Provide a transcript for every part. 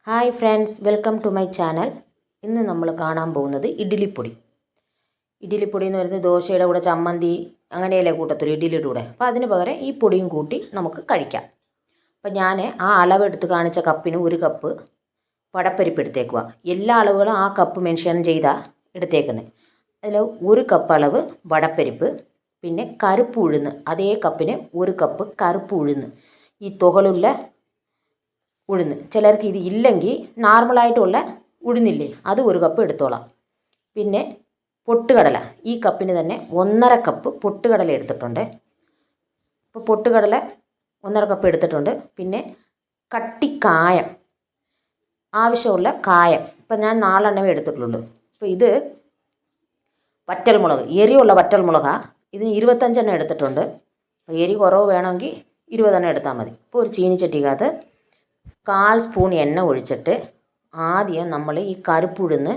Hi friends, welcome to my channel. ഇന്ന് നമ്മൾ കാണാൻ പോകുന്നത് ഇഡ്ഡലിപ്പൊടി. ഇഡ്ഡലിപ്പൊടി എന്ന് പറയുന്നത് ദോശയുടെ കൂടെ ചമ്മന്തി അങ്ങനെയല്ലേ കൂട്ടത്തുള്ളൂ ഇഡ്ഡലിയുടെ കൂടെ. അപ്പോൾ അതിന് പകരം ഈ പൊടിയും കൂട്ടി നമുക്ക് കഴിക്കാം. അപ്പോൾ ഞാൻ ആ അളവെടുത്ത് കാണിച്ച കപ്പിന് 1 കപ്പ് വടപ്പരിപ്പ് എടുത്തേക്കുക. എല്ലാ അളവുകളും ആ കപ്പ് മെൻഷൻ ചെയ്താൽ എടുത്തേക്കുന്നത്. അതിൽ 1 കപ്പ് അളവ് വടപ്പരിപ്പ്, പിന്നെ കറുപ്പ് ഉഴുന്ന് അതേ കപ്പിന് 1 കപ്പ് കറുപ്പ് ഉഴുന്ന്, ഈ തുകളുള്ള ഉഴുന്ന്. ചിലർക്ക് ഇത് ഇല്ലെങ്കിൽ നോർമലായിട്ടുള്ള ഉഴുന്നില്ലേ, അത് 1 കപ്പ് എടുത്തോളാം. പിന്നെ പൊട്ടുകടല, ഈ കപ്പിന് തന്നെ 1.5 കപ്പ് പൊട്ടുകടല എടുത്തിട്ടുണ്ട്. അപ്പോൾ പൊട്ടുകടല 1.5 കപ്പ് എടുത്തിട്ടുണ്ട്. പിന്നെ കട്ടിക്കായം, ആവശ്യമുള്ള കായം. ഇപ്പം ഞാൻ 4 എണ്ണമേ എടുത്തിട്ടുള്ളൂ. അപ്പോൾ ഇത് വറ്റൽമുളക്, എരിയുള്ള വറ്റൽമുളകാണ്. ഇതിന് 25 എണ്ണം എടുത്തിട്ടുണ്ട്. അപ്പോൾ എരി കുറവ് വേണമെങ്കിൽ 20 എണ്ണം എടുത്താൽ മതി. ഇപ്പോൾ ഒരു ചീനിച്ചട്ടിക്കകത്ത് 1/4 സ്പൂൺ എണ്ണ ഒഴിച്ചിട്ട് ആദ്യം നമ്മൾ ഈ കറുപ്പുഴുന്ന്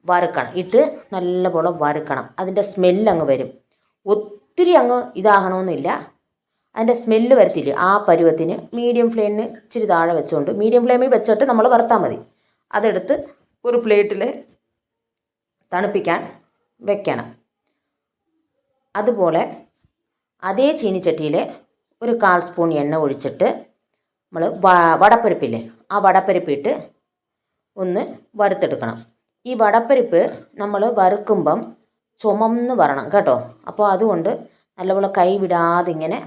വറുക്കണം. ഇട്ട് നല്ലപോലെ വറുക്കണം. അതിൻ്റെ സ്മെല്ലങ്ങ് വരും. ഒത്തിരി അങ്ങ് ഇതാകണമെന്നില്ല, അതിൻ്റെ സ്മെല്ല് വരത്തില്ല. ആ പരുവത്തിന് മീഡിയം ഫ്ലെയിമിന് ഇച്ചിരി താഴെ വെച്ചുകൊണ്ട് മീഡിയം ഫ്ലെയിമിൽ വെച്ചിട്ട് നമ്മൾ വറുത്താൽ മതി. അതെടുത്ത് ഒരു പ്ലേറ്റിൽ തണുപ്പിക്കാൻ വെക്കണം. അതുപോലെ അതേ ചീനിച്ചട്ടിയിൽ ഒരു 1/4 സ്പൂൺ എണ്ണ ഒഴിച്ചിട്ട് നമ്മൾ വടപ്പരിപ്പില്ലേ, ആ വടപ്പരിപ്പിട്ട് ഒന്ന് വറുത്തെടുക്കണം. ഈ വടപ്പരിപ്പ് നമ്മൾ വറുക്കുമ്പം ചുമന്ന് വരണം കേട്ടോ. അപ്പോൾ അതുകൊണ്ട് നല്ലപോലെ കൈ വിടാതെ ഇങ്ങനെ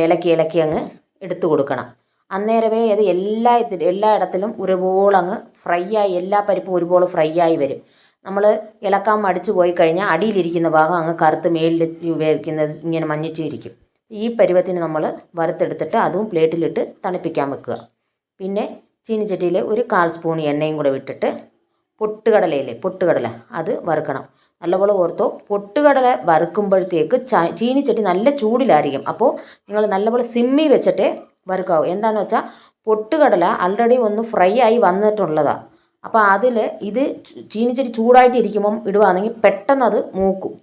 ഇളക്കി അങ്ങ് എടുത്തു കൊടുക്കണം. അന്നേരമേ അത് എല്ലായിടത്തിലും ഒരുപോലെ അങ്ങ് ഫ്രൈ ആയി, എല്ലാ പരിപ്പും ഒരുപോലെ ഫ്രൈ ആയി വരും. നമ്മൾ ഇളക്കാൻ മടിച്ചു പോയി കഴിഞ്ഞാൽ അടിയിലിരിക്കുന്ന ഭാഗം അങ്ങ് കറുത്ത് മേളിൽ ഉപയോഗിക്കുന്നത് ഇങ്ങനെ മഞ്ഞിച്ചിരിക്കും. ഈ പരുവത്തിന് നമ്മൾ വറുത്തെടുത്തിട്ട് അതും പ്ലേറ്റിലിട്ട് തണുപ്പിക്കാൻ വെക്കുക. പിന്നെ ചീനിച്ചട്ടിയിൽ ഒരു 1/4 സ്പൂൺ എണ്ണയും കൂടെ വിട്ടിട്ട് പൊട്ടുകടല അത് വറുക്കണം. നല്ലപോലെ ഓർത്തോ, പൊട്ടുകടല വറുക്കുമ്പോഴത്തേക്ക് ചീനിച്ചട്ടി നല്ല ചൂടിലായിരിക്കും. അപ്പോൾ നിങ്ങൾ നല്ലപോലെ സിമ്മി വെച്ചിട്ടേ വറുക്കാവൂ. എന്താണെന്ന് വെച്ചാൽ പൊട്ടുകടല ആൾറെഡി ഒന്ന് ഫ്രൈ ആയി വന്നിട്ടുള്ളതാണ്. അപ്പോൾ അതിൽ ഇത് ചീനിച്ചട്ടി ചൂടായിട്ടിരിക്കുമ്പം ഇടുകയാണെങ്കിൽ പെട്ടെന്ന് അത് മൂക്കും.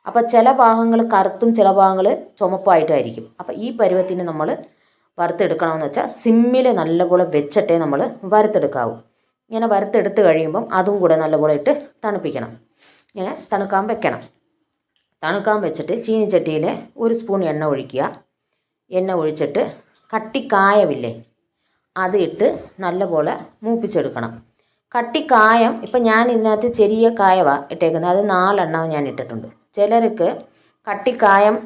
അപ്പോൾ ചില ഭാഗങ്ങൾ കറുത്തും ചില ഭാഗങ്ങൾ ചുമപ്പായിട്ടായിരിക്കും. അപ്പോൾ ഈ പരുവത്തിന് നമ്മൾ വറുത്തെടുക്കണമെന്ന് വെച്ചാൽ സിമ്മിൽ നല്ലപോലെ വെച്ചിട്ടേ നമ്മൾ വറുത്തെടുക്കാവൂ. ഇങ്ങനെ വറുത്തെടുത്ത് കഴിയുമ്പം അതും കൂടെ നല്ലപോലെ ഇട്ട് തണുപ്പിക്കണം. ഇങ്ങനെ തണുക്കാൻ വെക്കണം. തണുക്കാൻ വെച്ചിട്ട് ചീനിച്ചട്ടിയിൽ 1 സ്പൂൺ എണ്ണ ഒഴിക്കുക. എണ്ണ ഒഴിച്ചിട്ട് കട്ടിക്കായമില്ലേ, അത് ഇട്ട് നല്ലപോലെ മൂപ്പിച്ചെടുക്കണം. കട്ടിക്കായം ഇപ്പം ഞാൻ ഇതിനകത്ത് ചെറിയ കായമാണ് ഇട്ടേക്കുന്നത്. അത് 4 എണ്ണം ഞാൻ ഇട്ടിട്ടുണ്ട്. ചിലർക്ക് കട്ടിക്കായം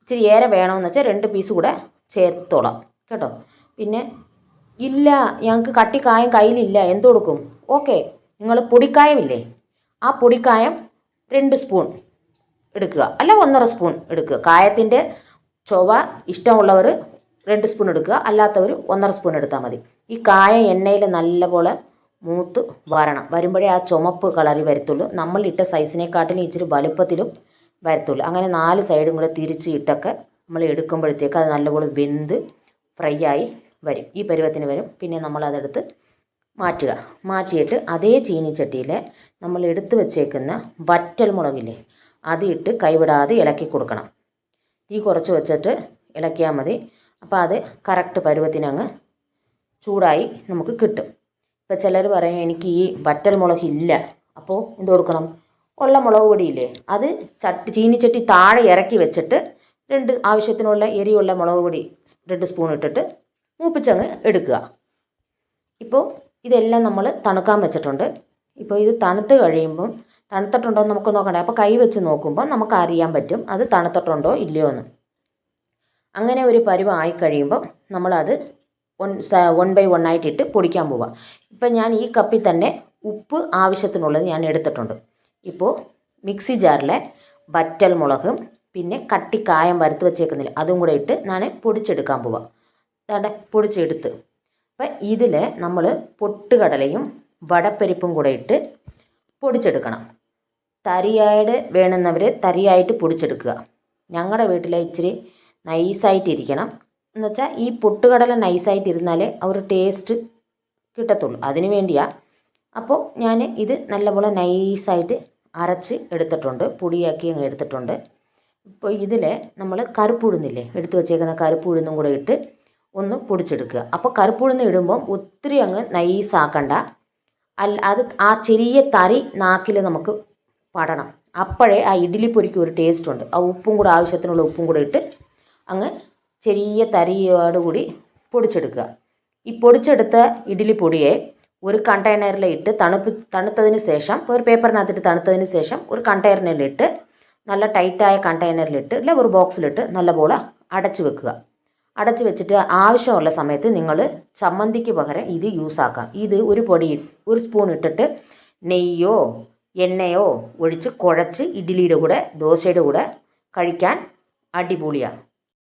ഇച്ചിരി ഏറെ വേണമെന്ന് വെച്ചാൽ 2 പീസ് കൂടെ ചേർത്തോളാം കേട്ടോ. പിന്നെ ഇല്ല, ഞങ്ങൾക്ക് കട്ടിക്കായം കയ്യിലില്ല, എന്ത് കൊടുക്കും? ഓക്കെ, നിങ്ങൾ പൊടിക്കായമില്ലേ, ആ പൊടിക്കായം 2 സ്പൂൺ എടുക്കുക, അല്ല 1.5 സ്പൂൺ എടുക്കുക. കായത്തിൻ്റെ ചൊവ്വ ഇഷ്ടമുള്ളവർ 2 സ്പൂൺ എടുക്കുക, അല്ലാത്തവർ 1.5 സ്പൂൺ എടുത്താൽ മതി. ഈ കായം എണ്ണയിൽ നല്ലപോലെ മൂത്ത് വരണം. വരുമ്പോഴേ ആ ചുമപ്പ് കളറിൽ വരത്തുള്ളൂ. നമ്മളിട്ട സൈസിനെക്കാട്ടിലും ഇച്ചിരി വലുപ്പത്തിലും വരത്തുള്ളൂ. അങ്ങനെ 4 സൈഡും കൂടെ തിരിച്ച് ഇട്ടൊക്കെ നമ്മൾ എടുക്കുമ്പോഴത്തേക്ക് അത് നല്ലപോലെ വെന്ത് ഫ്രൈ ആയി വരും. ഈ പരുവത്തിന് വരും. പിന്നെ നമ്മളതെടുത്ത് മാറ്റിയിട്ട് അതേ ചീനിച്ചട്ടിയിൽ നമ്മൾ എടുത്ത് വെച്ചേക്കുന്ന വറ്റൽ മുളകില്ലേ, അത് ഇട്ട് കൈവിടാതെ ഇളക്കി കൊടുക്കണം. തീ കുറച്ച് വെച്ചിട്ട് ഇളക്കിയാൽ മതി. അപ്പോൾ അത് കറക്റ്റ് പരുവത്തിനങ്ങ് ചൂടായി നമുക്ക് കിട്ടും. ഇപ്പോൾ ചിലർ പറയും എനിക്ക് ഈ വറ്റൽ മുളക് ഇല്ല, അപ്പോൾ എന്ത് കൊടുക്കണം? ഉള്ള മുളക് പൊടിയില്ലേ, അത് ചീനിച്ചട്ടി താഴെ ഇറക്കി വെച്ചിട്ട് 2 ആവശ്യത്തിനുള്ള എരിയുള്ള മുളക് പൊടി 2 സ്പൂൺ ഇട്ടിട്ട് മൂപ്പിച്ചങ്ങ് എടുക്കുക. ഇപ്പോൾ ഇതെല്ലാം നമ്മൾ തണുക്കാൻ വെച്ചിട്ടുണ്ട്. ഇപ്പോൾ ഇത് തണുത്ത് കഴിയുമ്പം തണുത്തിട്ടുണ്ടോ എന്ന് നമുക്ക് നോക്കണ്ടേ. അപ്പോൾ കൈ വെച്ച് നോക്കുമ്പോൾ നമുക്ക് അറിയാൻ പറ്റും അത് തണുത്തിട്ടുണ്ടോ ഇല്ലയോ എന്ന്. അങ്ങനെ ഒരു പരുവം ആയി കഴിയുമ്പം നമ്മളത് 1 ബൈ 1 ആയിട്ടിട്ട് പൊടിക്കാൻ പോവാം. ഇപ്പം ഞാൻ ഈ കപ്പിൽ തന്നെ ഉപ്പ് ആവശ്യത്തിനുള്ളത് ഞാൻ എടുത്തിട്ടുണ്ട്. ഇപ്പോൾ മിക്സി ജാറിലെ വറ്റൽ മുളകും പിന്നെ കട്ടിക്കായം വറുത്ത് വെച്ചേക്കുന്നില്ല, അതും കൂടെ ഇട്ട് ഞാൻ പൊടിച്ചെടുക്കാൻ പോവാം. അതാണ്ട് പൊടിച്ചെടുത്ത് അപ്പം ഇതിൽ നമ്മൾ പൊട്ടുകടലയും വടപ്പരിപ്പും കൂടെ ഇട്ട് പൊടിച്ചെടുക്കണം. തരിയായിട്ട് വേണമെന്നവർ തരിയായിട്ട് പൊടിച്ചെടുക്കുക. ഞങ്ങളുടെ വീട്ടിലെ ഇച്ചിരി നൈസായിട്ടിരിക്കണം. എന്നുവെച്ചാൽ ഈ പൊട്ടുകടല നൈസായിട്ടിരുന്നാലേ ആ ഒരു ടേസ്റ്റ് കിട്ടത്തുള്ളൂ, അതിന് വേണ്ടിയാണ്. അപ്പോൾ ഞാൻ ഇത് നല്ലപോലെ നൈസായിട്ട് അരച്ച് എടുത്തിട്ടുണ്ട്, പൊടിയാക്കി അങ്ങ് എടുത്തിട്ടുണ്ട്. ഇപ്പോൾ ഇതിൽ നമ്മൾ കറുപ്പുഴുന്നില്ലേ, എടുത്ത് വെച്ചേക്കുന്ന കറുപ്പുഴുന്നും കൂടെ ഇട്ട് ഒന്ന് പൊടിച്ചെടുക്കുക. അപ്പോൾ കറുപ്പുഴുന്ന് ഇടുമ്പം ഒത്തിരി അങ്ങ് നൈസാക്കണ്ട. അത് ആ ചെറിയ തരി നാക്കിൽ നമുക്ക് പടണം. അപ്പോഴേ ആ ഇഡ്ഡലി പൊരിക്ക് ഒരു ടേസ്റ്റ് ഉണ്ട്. ആ ഉപ്പും കൂടെ ആവശ്യത്തിനുള്ള ഉപ്പും കൂടെ ഇട്ട് അങ്ങ് ചെറിയ തരിയോടുകൂടി പൊടിച്ചെടുക്കുക. ഈ പൊടിച്ചെടുത്ത ഇഡ്ഡലി പൊടിയെ ഒരു കണ്ടെയ്നറിലിട്ട് തണുത്തതിന് ശേഷം ഒരു പേപ്പറിനകത്തിട്ട് തണുത്തതിന് ശേഷം ഒരു കണ്ടെയ്നറിലിട്ട് നല്ല ടൈറ്റായ കണ്ടെയ്നറിലിട്ട് അല്ല ഒരു ബോക്സിലിട്ട് നല്ലപോലെ അടച്ചു വെക്കുക. അടച്ചു വെച്ചിട്ട് ആവശ്യമുള്ള സമയത്ത് നിങ്ങൾ ചമ്മന്തിക്ക് പകരം ഇത് യൂസ് ആക്കാം. ഇത് ഒരു സ്പൂൺ ഇട്ടിട്ട് നെയ്യോ എണ്ണയോ ഒഴിച്ച് കുഴച്ച് ഇഡ്ഡലിയുടെ കൂടെ ദോശയുടെ കൂടെ കഴിക്കാൻ അടിപൊളിയാണ്.